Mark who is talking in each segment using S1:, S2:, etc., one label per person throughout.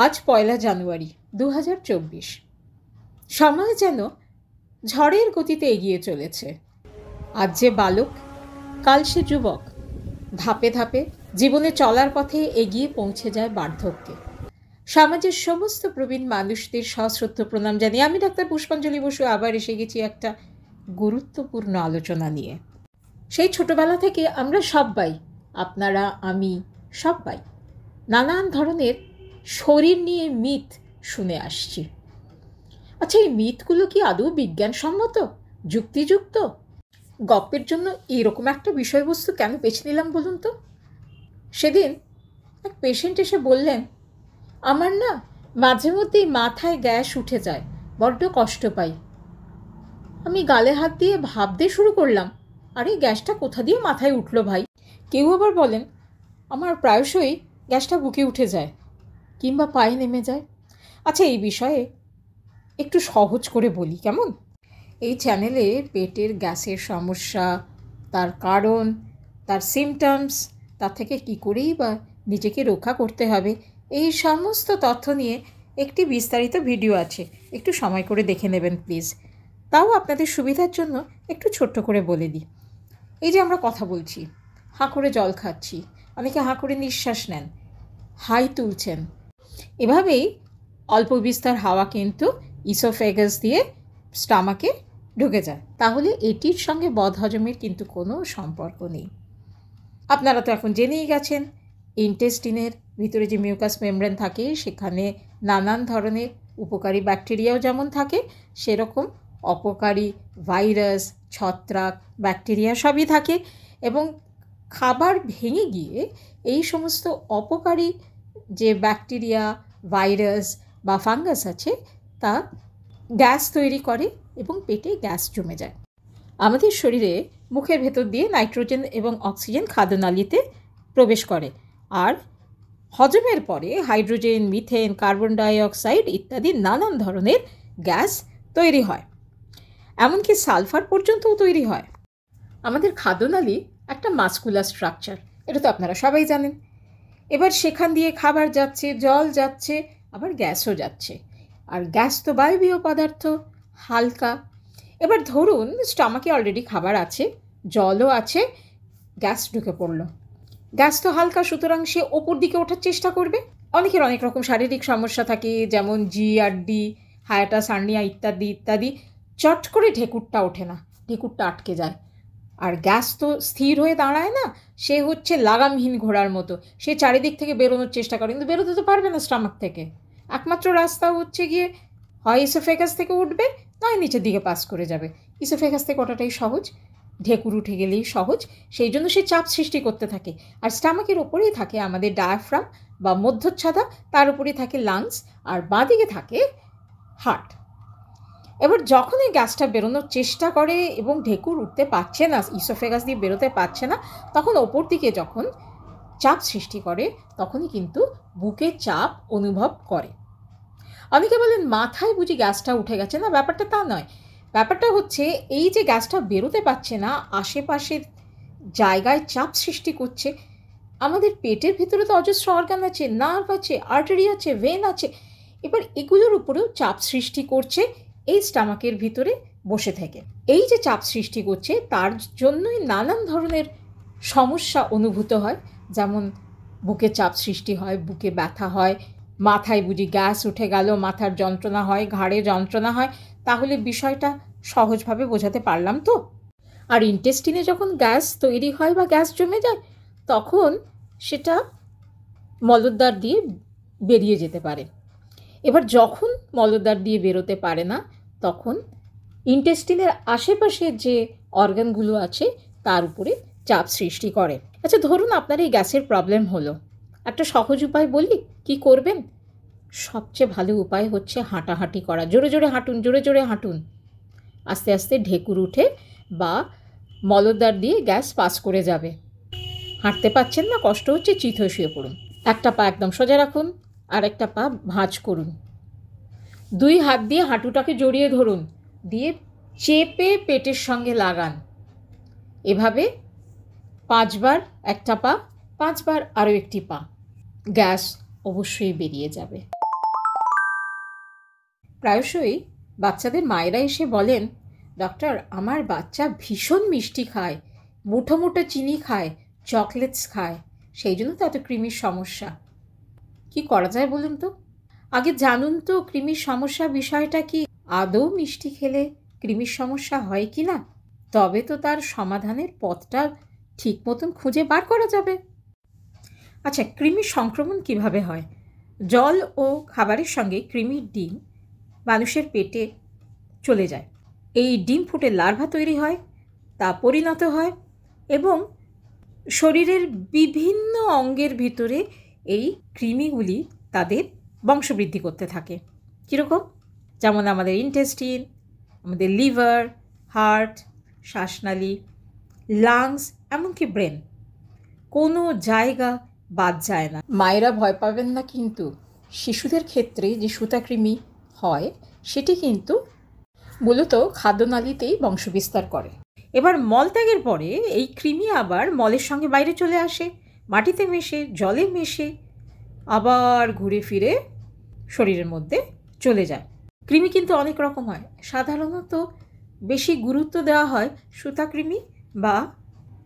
S1: আজ ১লা জানুয়ারি ২০২৪। সময় যেন ঝড়ের গতিতে এগিয়ে চলেছে। আজ যে বালক, কাল সে যুবক। ধাপে ধাপে জীবনে চলার পথে এগিয়ে পৌঁছে যায় বার্ধক্যে। সমাজের সমস্ত প্রবীণ মানুষদের সশ্রদ্ধ প্রণাম জানিয়ে আমি ডাক্তার পুষ্পাঞ্জলি বসু আবার এসে গেছি একটা গুরুত্বপূর্ণ আলোচনা নিয়ে। সেই ছোটবেলা থেকে আমরা সবাই, আপনারা, আমি সবাই নানান ধরনের শরীর নিয়ে মিথ শুনে আসছি। আচ্ছা, এই মিথগুলো কি আদৌ বিজ্ঞানসম্মত, যুক্তিযুক্ত? গল্পের জন্য এরকম একটা বিষয়বস্তু কেন বেছে নিলাম বলুন তো? সেদিন এক পেশেন্ট এসে বললেন, আমার না মাঝে মধ্যেই মাথায় গ্যাস উঠে যায়, বড্ড কষ্ট পাই। আমি গালে হাত দিয়ে ভাবতে শুরু করলাম, আরে গ্যাসটা কোথা দিয়ে মাথায় উঠলো ভাই? কেউ আবার বলেন, আমার প্রায়শই গ্যাসটা বুকে উঠে যায় কিংবা পায়ে নেমে যায়। আচ্ছা, এই বিষয়ে একটু সহজ করে বলি কেমন? এই চ্যানেলে পেটের গ্যাসের সমস্যা, তার কারণ, তার সিমটমস, তার থেকে কী করেই বা নিজেকে রক্ষা করতে হবে, এই সমস্ত তথ্য নিয়ে একটি বিস্তারিত ভিডিও আছে। একটু সময় করে দেখে নেবেন প্লিজ। তাও আপনাদের সুবিধার জন্য একটু ছোট্ট করে বলে দিই। এই যে আমরা কথা বলছি, হাঁ করে জল খাচ্ছি, অনেকে হাঁ করে নিঃশ্বাস নেন, হাই তুলছেন, এভাবেই অল্প বিস্তর হাওয়া কিন্তু ইসোফেগাস দিয়ে স্টামাকে ঢুকে যায়। তাহলে এটির সঙ্গে বদহজমের কিন্তু কোনো সম্পর্ক নেই। আপনারা তো এখন জেনেই গেছেন, ইন্টেস্টিনের ভিতরে যে মিউকাস মেমব্রেন থাকে সেখানে নানান ধরনের উপকারী ব্যাকটেরিয়াও যেমন থাকে, সেরকম অপকারী ভাইরাস, ছত্রাক, ব্যাকটেরিয়া সবই থাকে। এবং খাবার ভেঙে গিয়ে এই সমস্ত অপকারী যে ব্যাকটেরিয়া, ভাইরাস বা ফাঙ্গাস আছে তা গ্যাস তৈরি করে এবং পেটে গ্যাস জমে যায়। আমাদের শরীরে মুখের ভেতর দিয়ে নাইট্রোজেন এবং অক্সিজেন খাদ্যনালীতে প্রবেশ করে, আর হজমের পরে হাইড্রোজেন, মিথেন, কার্বন ডাইঅক্সাইড ইত্যাদি নানান ধরনের গ্যাস তৈরি হয়। এমনকি সালফার পর্যন্তও তৈরি হয়। আমাদের খাদ্যনালী একটা মাস্কুলার স্ট্রাকচার, এটা তো আপনারা সবাই জানেন। এবার সেখান দিয়ে খাবার যাচ্ছে, জল যাচ্ছে, আবার গ্যাসও যাচ্ছে। আর গ্যাস তো বায়বীয় পদার্থ, হালকা। এবার ধরুন স্টমাকে অলরেডি খাবার আছে, জলও আছে, গ্যাস ঢুকে পড়লো। গ্যাস তো হালকা, সুতরাং সে ওপর দিকে ওঠার চেষ্টা করবে। অনেকের অনেক রকম শারীরিক সমস্যা থাকে, যেমন জিআরডি, হায়াটাস হার্নিয়া ইত্যাদি ইত্যাদি। চট করে ঢেকুরটা ওঠে না, ঢেকুরটা আটকে যায়। আর গ্যাস তো স্থির হয়ে দাঁড়ায় না, সে হচ্ছে লাগামহীন ঘোড়ার মতো। সে চারিদিক থেকে বেরোনোর চেষ্টা করে, কিন্তু বেরোতে তো পারবে না স্টমাক থেকে। একমাত্র রাস্তা হচ্ছে গিয়ে হয় ইসোফেগাস থেকে উঠবে, নয় নিচের দিকে পাস করে যাবে। ইসোফেগাস থেকে ওঠাটাই সহজ, ঢেকুর উঠে গেলেই সহজ। সেই জন্য সে চাপ সৃষ্টি করতে থাকে। আর স্টমাকের ওপরেই থাকে আমাদের ডায়াফ্রাম বা মধ্যচ্ছদা, তার উপরেই থাকে লাংস, আর বাঁদিকে থাকে হার্ট। এবার যখন এই গ্যাসটা বেরোনোর চেষ্টা করে এবং ঢেকুর উঠতে পারছে না, ইসোফেগাস দিয়ে বেরোতে পারছে না, তখন ওপর দিকে যখন চাপ সৃষ্টি করে তখনই কিন্তু বুকে চাপ অনুভব করে। অনেকে বলেন মাথায় বুঝি গ্যাসটা উঠে গেছে। না, ব্যাপারটা তা নয়। ব্যাপারটা হচ্ছে এই যে গ্যাসটা বেরোতে পারছে না, আশেপাশের জায়গায় চাপ সৃষ্টি করছে। আমাদের পেটের ভিতরে তো অজস্র অর্গান আছে, নার্ভ আছে, আর্টারি আছে, ভেন আছে। এবার এগুলোর উপরেও চাপ সৃষ্টি করছে এই স্টমাকের ভিতরে বসে থেকে। এই যে চাপ সৃষ্টি করছে তার জন্যই নানান ধরনের সমস্যা অনুভূত হয়, যেমন বুকে চাপ সৃষ্টি হয়, বুকে ব্যথা হয়, মাথায় বুঝি গ্যাস উঠে গেল, মাথার যন্ত্রণা হয়, ঘাড়ে যন্ত্রণা হয়। তাহলে বিষয়টা সহজভাবে বোঝাতে পারলাম তো? আর ইন্টেস্টিনে যখন গ্যাস তৈরি হয় বা গ্যাস জমে যায়, তখন সেটা মলদ্বার দিয়ে বেরিয়ে যেতে পারে। এবার যখন মলদ্বার দিয়ে বেরোতে পারে না, তখন ইন্টেস্টিনের আশেপাশে যে অর্গানগুলো আছে তার উপরে চাপ সৃষ্টি করে। আচ্ছা, ধরুন আপনার এই গ্যাসের প্রবলেম হলো, একটা সহজ উপায় বলি কি করবেন। সবচেয়ে ভালো উপায় হচ্ছে হাঁটাহাঁটি করা। জোরে জোরে হাঁটুন, জোরে জোরে হাঁটুন। আস্তে আস্তে ঢেকুর উঠে বা মলদ্বার দিয়ে গ্যাস পাস করে যাবে। হাঁটতে পারছেন না, কষ্ট হচ্ছে, চিত হয়ে শুয়ে পড়ুন। একটা পা একদম সোজা রাখুন, আর একটা পা ভাঁজ করুন। 2 হাত দিয়ে হাঁটুটাকে জড়িয়ে ধরুন, দিয়ে চেপে পেটের সঙ্গে লাগান। এভাবে 5 বার একটা পা, 5 বার আরও একটি পা। গ্যাস অবশ্যই বেরিয়ে যাবে। প্রায়শই বাচ্চাদের মায়েরা এসে বলেন, ডক্টর আমার বাচ্চা ভীষণ মিষ্টি খায়, মুঠো মুঠো চিনি খায়, চকলেটস খায়, সেই জন্য তো এত কৃমির সমস্যা। কি করা যায় বলুন তো? আগে জানুন তো কৃমির সমস্যা বিষয়টা কি, আদৌ মিষ্টি খেলে কৃমির সমস্যা হয় কি না, তবে তো তার সমাধানের পথটা ঠিক মতন খুঁজে বার করা যাবে। আচ্ছা, কৃমির সংক্রমণ কিভাবে হয়? জল ও খাবারের সঙ্গে কৃমির ডিম মানুষের পেটে চলে যায়। এই ডিম ফুটে লার্ভা তৈরি হয়, তা পরিণত হয় এবং শরীরের বিভিন্ন অঙ্গের ভিতরে এই কৃমিগুলি তাদের বংশবৃদ্ধি করতে থাকে। কীরকম? যেমন আমাদের ইন্টেস্টিন, আমাদের লিভার, হার্ট, শ্বাসনালী, লাংস, এমনকি ব্রেন, কোনো জায়গা বাদ যায় না। মায়েরা ভয় পাবেন না, কিন্তু শিশুদের ক্ষেত্রে যে সুতাকৃমি হয় সেটি কিন্তু মূলত খাদ্যনালীতেই বংশবিস্তার করে। এবার মলত্যাগের পরে এই কৃমি আবার মলের সঙ্গে বাইরে চলে আসে, মাটিতে মেশে, জলে মেশে, আবার ঘুরে ফিরে শরীরের মধ্যে চলে যায়। কৃমি কিন্তু অনেক রকম হয়, সাধারণত বেশি গুরুত্ব দেওয়া হয় সুতাকৃমি বা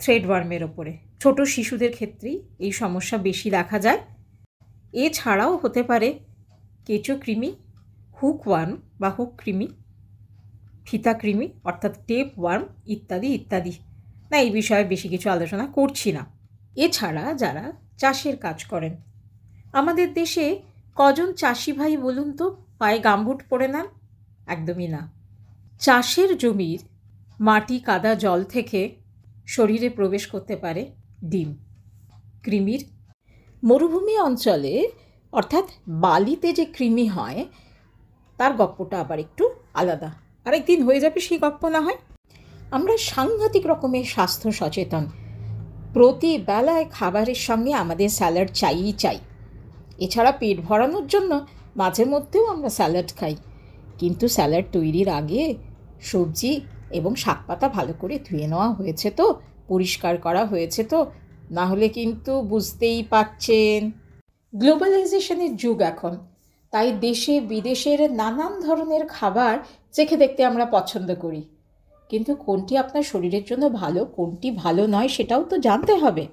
S1: থ্রেডওয়ার্মের ওপরে। ছোট শিশুদের ক্ষেত্রেই এই সমস্যা বেশি দেখা যায়। এছাড়াও হতে পারে কেঁচো কৃমি, হুকওয়ার্ম বা হুক কৃমি, ফিতা কৃমি অর্থাৎ টেপ ওয়ার্ম, ইত্যাদি ইত্যাদি। না, এই বিষয়ে বেশি কিছু আলোচনা করছি না। এছাড়া যারা চাষের কাজ করেন, আমাদের দেশে কজন চাষি ভাই বলুন তো পায়ে গামবুট পরে নেন? একদমই না। চাষের জমির মাটি, কাদা, জল থেকে শরীরে প্রবেশ করতে পারে ডিম কৃমির। মরুভূমি অঞ্চলে অর্থাৎ বালিতে যে কৃমি হয় তার গপ্পটা আবার একটু আলাদা, আরেকদিন হয়ে যাবে সেই গপ্প না হয়। আমরা সাংঘাতিক রকমের স্বাস্থ্য সচেতন। প্রতি বেলায় খাবারের সঙ্গে আমাদের স্যালাড চাইই চাই। এছাড়া পেট ভরানোর জন্য মাঝে মধ্যেও আমরা স্যালাড খাই, কিন্তু স্যালাড তৈরির আগে সবজি এবং শাকপাতা ভালো করে ধুয়ে নেওয়া হয়েছে তো, পরিষ্কার করা হয়েছে তো, না হলে কিন্তু বুঝতেই পাচ্ছেন গ্লোবালাইজেশনের যুগ এখন, তাই দেশে বিদেশের নানান ধরনের খাবার চেখে দেখতে আমরা পছন্দ করি, কিন্তু কোনটি আপনার শরীরের জন্য ভালো, কোনটি ভালো নয় সেটাও তো জানতে হবে।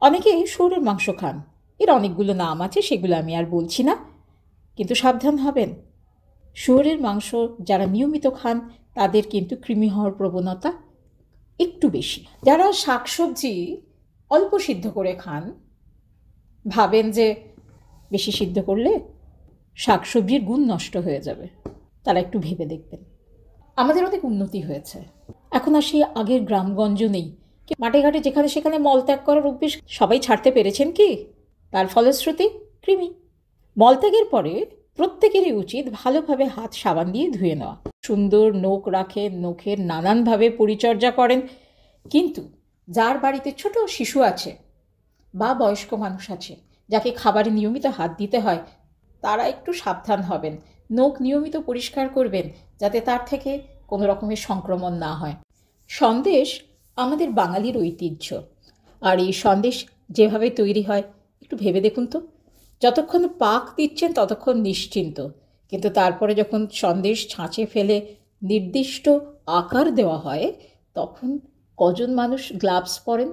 S1: অনেকে শুয়োরের মাংস খান, এর অনেকগুলো নাম আছে, সেগুলো আমি আর বলছি না, কিন্তু সাবধান হবেন। শুয়োরের মাংস যারা নিয়মিত খান তাদের কিন্তু কৃমি হওয়ার প্রবণতা একটু বেশি। যারা শাকসবজি অল্প সিদ্ধ করে খান, ভাবেন যে বেশি সিদ্ধ করলে শাকসবজির গুণ নষ্ট হয়ে যাবে, তারা একটু ভেবে দেখবেন। আমাদের অনেক উন্নতি হয়েছে, এখন আর সেই আগের গ্রামগঞ্জ নেই। মাঠে ঘাটে যেখানে সেখানে মলত্যাগ করার অভ্যেস সবাই ছাড়তে পেরেছেন কি? তার ফলশ্রুতি কৃমি। মলত্যাগের পরে প্রত্যেকেরই উচিত ভালোভাবে হাত সাবান দিয়ে ধুয়ে নেওয়া। সুন্দর নখ রাখেন, নখের নানানভাবে পরিচর্যা করেন, কিন্তু যার বাড়িতে ছোট শিশু আছে বা বয়স্ক মানুষ আছে যাকে খাবারে নিয়মিত হাত দিতে হয়, তারা একটু সাবধান হবেন, নখ নিয়মিত পরিষ্কার করবেন যাতে তার থেকে কোনো রকমের সংক্রমণ না হয়। সন্দেশ আমাদের বাঙালির ঐতিহ্য, আর এই সন্দেশ যেভাবে তৈরি হয় একটু ভেবে দেখুন তো। যতক্ষণ পাক দিচ্ছেন ততক্ষণ নিশ্চিন্ত, কিন্তু তারপরে যখন সন্দেশ ছাঁচে ফেলে নির্দিষ্ট আকার দেওয়া হয় তখন কজন মানুষ গ্লাভস পরেন?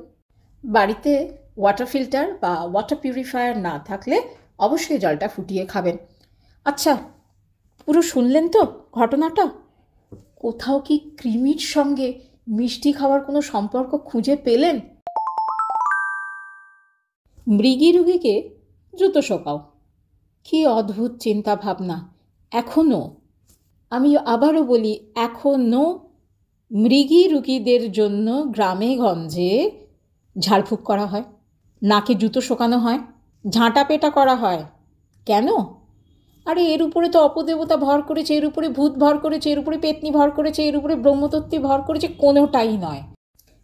S1: বাড়িতে ওয়াটার ফিল্টার বা ওয়াটার পিউরিফায়ার না থাকলে অবশ্যই জলটা ফুটিয়ে খাবেন। আচ্ছা, পুরো শুনলেন তো ঘটনাটা? কোথাও কি কৃমির সঙ্গে মিষ্টি খাওয়ার কোনো সম্পর্ক খুঁজে পেলেন? মৃগী রোগীকে জুতো শোকাও, কি অদ্ভুত চিন্তা ভাবনা! এখনও, আমি আবারও বলি, এখনও মৃগী রোগীদের জন্য গ্রামে গঞ্জে ঝাড়ফুঁক করা হয়, নাকে জুতো শোকানো হয়, ঝাঁটা পেটা করা হয়। কেন? আরে এর উপরে তো অপদেবতা ভর করেছে, এর উপরে ভূত ভর করেছে, এর উপরে পেতনি ভর করেছে, এর উপরে ব্রহ্মতত্ত্বী ভর করেছে, কোনোটাই নয়।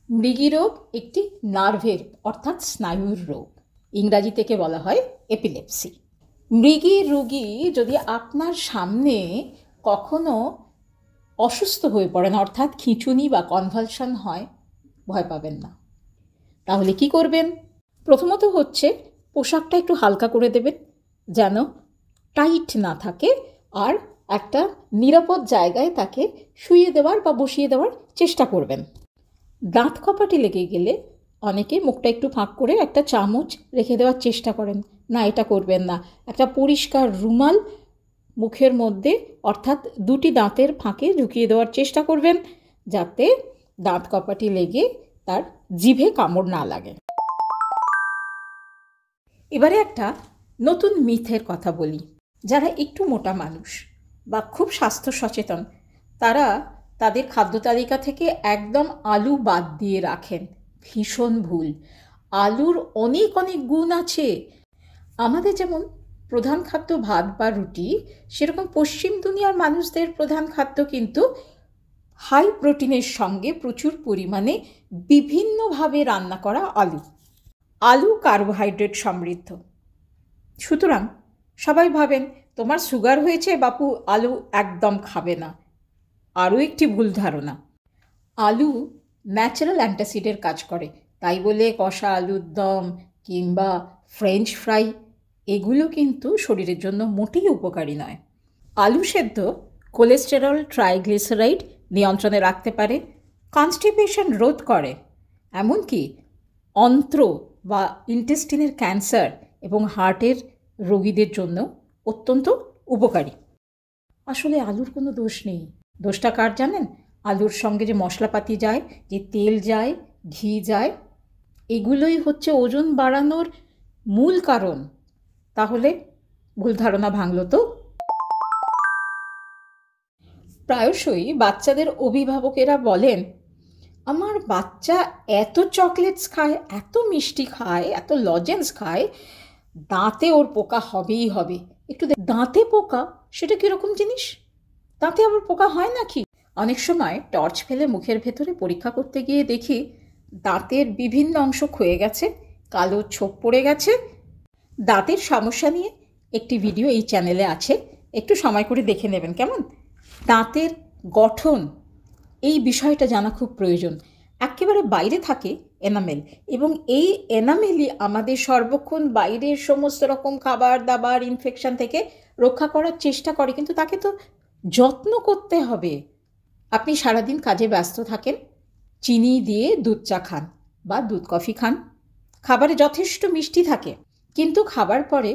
S1: মৃগী রোগ একটি নার্ভের অর্থাৎ স্নায়ুর রোগ, ইংরাজি থেকে বলা হয় এপিলেপসি। মৃগী রোগী যদি আপনার সামনে কখনো অসুস্থ হয়ে পড়েন অর্থাৎ খিঁচুনি বা কনভালশন হয়, ভয় পাবেন না। তাহলে কি করবেন? প্রথমত হচ্ছে পোশাকটা একটু হালকা করে দেবেন, যেন টাইট না থাকে আর একটা নিরাপদ জায়গায় তাকে শুইয়ে দেওয়ার বা বসিয়ে দেওয়ার চেষ্টা করবেন। দাঁত কপাটে লেগে গেলে অনেকে মুখটা একটু ফাঁক করে একটা চামচ রেখে দেওয়ার চেষ্টা করেন। না, এটা করবেন না। একটা পরিষ্কার রুমাল মুখের মধ্যে অর্থাৎ দুটি দাঁতের ফাঁকে ঢুকিয়ে দেওয়ার চেষ্টা করবেন, যাতে দাঁত কপাটি লেগে তার জিভে কামড় না লাগে। এবারে একটা নতুন মিথের কথা বলি। যারা একটু মোটা মানুষ বা খুব স্বাস্থ্য সচেতন, তারা তাদের খাদ্য তালিকা থেকে একদম আলু বাদ দিয়ে রাখেন। ভীষণ ভুল। আলুর অনেক অনেক গুণ আছে। আমাদের যেমন প্রধান খাদ্য ভাত বা রুটি, সেরকম পশ্চিম দুনিয়ার মানুষদের প্রধান খাদ্য কিন্তু হাই প্রোটিনের সঙ্গে প্রচুর পরিমাণে বিভিন্নভাবে রান্না করা আলু। আলু কার্বোহাইড্রেট সমৃদ্ধ। সুতরাং সবাই ভাবেন তোমার সুগার হয়েছে বাপু, আলু একদম খাবে না। আরও একটি ভুল ধারণা। আলু ন্যাচারাল অ্যান্টাসিডের কাজ করে, তাই বলে কষা আলুর দম কিংবা ফ্রেঞ্চ ফ্রাই এগুলো কিন্তু শরীরের জন্য মোটেই উপকারী নয়। আলু সেদ্ধ কোলেস্টেরল, ট্রাইগ্লিসারাইড নিয়ন্ত্রণে রাখতে পারে, কনস্টিপেশন রোধ করে, এমনকি অন্ত্র বা ইন্টেস্টিনের ক্যান্সার এবং হার্টের রোগীদের জন্য অত্যন্ত উপকারী। আসলে আলুর কোনো দোষ নেই। দোষটা কার জানেন? আলুর সঙ্গে যে মশলাপাতি যায়, যে তেল যায়, ঘি যায়, এগুলোই হচ্ছে ওজন বাড়ানোর মূল কারণ। তাহলে ভুল ধারণা ভাঙল তো। প্রায়শই বাচ্চাদের অভিভাবকেরা বলেন, আমার বাচ্চা এত চকলেটস খায়, এত মিষ্টি খায়, এত লজেন্স খায়, দাঁতে ওর পোকা হবেই হবে। একটু দাঁতে পোকা, সেটা কীরকম জিনিস? দাঁতে আবার পোকা হয় নাকি? অনেক সময় টর্চ ফেলে মুখের ভেতরে পরীক্ষা করতে গিয়ে দেখি দাঁতের বিভিন্ন অংশ ক্ষয়ে গেছে, কালো ছোপ পড়ে গেছে। দাঁতের সমস্যা নিয়ে একটি ভিডিও এই চ্যানেলে আছে, একটু সময় করে দেখে নেবেন কেমন। দাঁতের গঠন, এই বিষয়টা জানা খুব প্রয়োজন। একেবারে বাইরে থাকে এনামেল, এবং এই এনামেলই আমাদের সর্বক্ষণ বাইরের সমস্ত রকম খাবার দাবার ইনফেকশন থেকে রক্ষা করার চেষ্টা করে, কিন্তু তাকে তো যত্ন করতে হবে। আপনি সারাদিন কাজে ব্যস্ত থাকেন, চিনি দিয়ে দুধ চা খান বা দুধ কফি খান, খাবারে যথেষ্ট মিষ্টি থাকে, কিন্তু খাবার পরে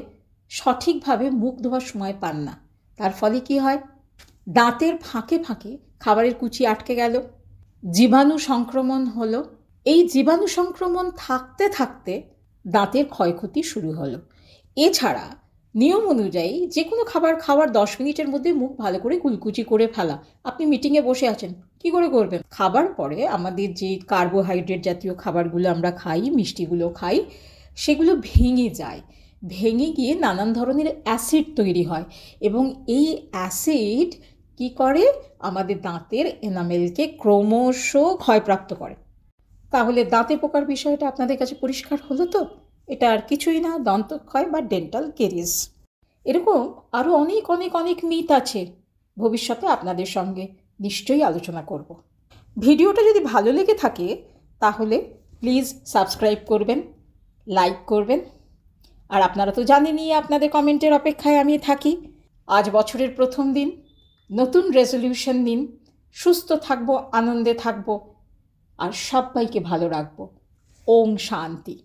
S1: সঠিকভাবে মুখ ধোয়ার সময় পান না। তার ফলে কি হয়? দাঁতের ফাঁকে ফাঁকে খাবারের কুচি আটকে গেল, জীবাণু সংক্রমণ হলো। এই জীবাণু সংক্রমণ থাকতে থাকতে দাঁতের ক্ষয়ক্ষতি শুরু হলো। এছাড়া নিয়ম অনুযায়ী যে কোনো খাবার খাওয়ার 10 মিনিটের মধ্যে মুখ ভালো করে কুলকুচি করে ফেলা। আপনি মিটিংয়ে বসে আছেন, কি করে করবেন? খাবার পরে আমাদের যে কার্বোহাইড্রেট জাতীয় খাবারগুলো আমরা খাই, মিষ্টিগুলো খাই, সেগুলো ভেঙে যায়। ভেঙে গিয়ে নানান ধরনের অ্যাসিড তৈরি হয়, এবং এই অ্যাসিড কি করে? আমাদের দাঁতের এনামেলকে ক্রমশ ক্ষয়প্রাপ্ত করে। তাহলে দাঁতে পোকার বিষয়টা আপনাদের কাছে পরিষ্কার হলো তো? এটা আর কিছুই না, দন্তক্ষয় বা ডেন্টাল কেরিস। এরকম আরও অনেক অনেক অনেক মিথ আছে, ভবিষ্যতে আপনাদের সঙ্গে নিশ্চয়ই আলোচনা করব। ভিডিওটা যদি ভালো লেগে থাকে তাহলে প্লিজ সাবস্ক্রাইব করবেন, লাইক করবেন। আর আপনারা তো জানেনই, আপনাদের কমেন্টের অপেক্ষায় আমি থাকি। আজ বছরের প্রথম দিন, নতুন রেজলিউশন নিন, সুস্থ থাকবো, আনন্দে থাকবো, আর সবাইকে ভালো রাখবো। ওম শান্তি।